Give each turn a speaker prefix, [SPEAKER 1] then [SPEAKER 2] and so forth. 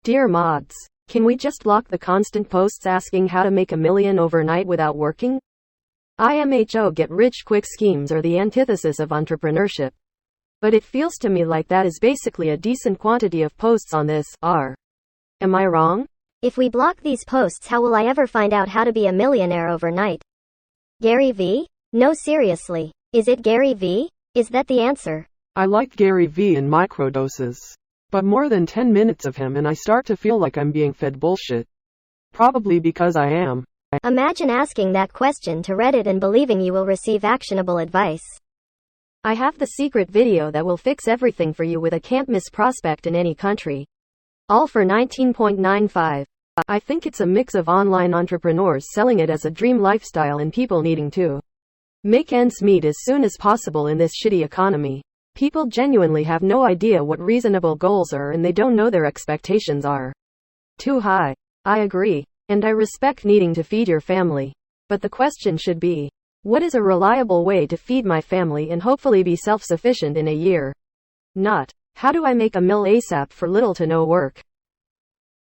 [SPEAKER 1] Dear mods, can we just block the constant posts asking how to make $1 million overnight without working? IMHO get rich quick schemes are the antithesis of entrepreneurship. But it feels to me like that is basically a decent quantity of posts on this. Am I wrong?
[SPEAKER 2] If we block these posts, how will I ever find out how to be a millionaire overnight? Gary Vee? No, seriously. Is it Gary Vee? Is that the answer?
[SPEAKER 3] I like Gary Vee in microdoses. But more than 10 minutes of him and I start to feel like I'm being fed bullshit. Probably because I am.
[SPEAKER 2] Imagine asking that question to Reddit and believing you will receive actionable advice.
[SPEAKER 1] I have the secret video that will fix everything for you with a can't miss prospect in any country. All for $19.95. I think it's a mix of online entrepreneurs selling it as a dream lifestyle and people needing to make ends meet as soon as possible in this shitty economy. People genuinely have no idea what reasonable goals are and they don't know their expectations are too high. I agree. And I respect needing to feed your family. But the question should be, what is a reliable way to feed my family and hopefully be self-sufficient in a year? Not, how do I make $1 million ASAP for little to no work?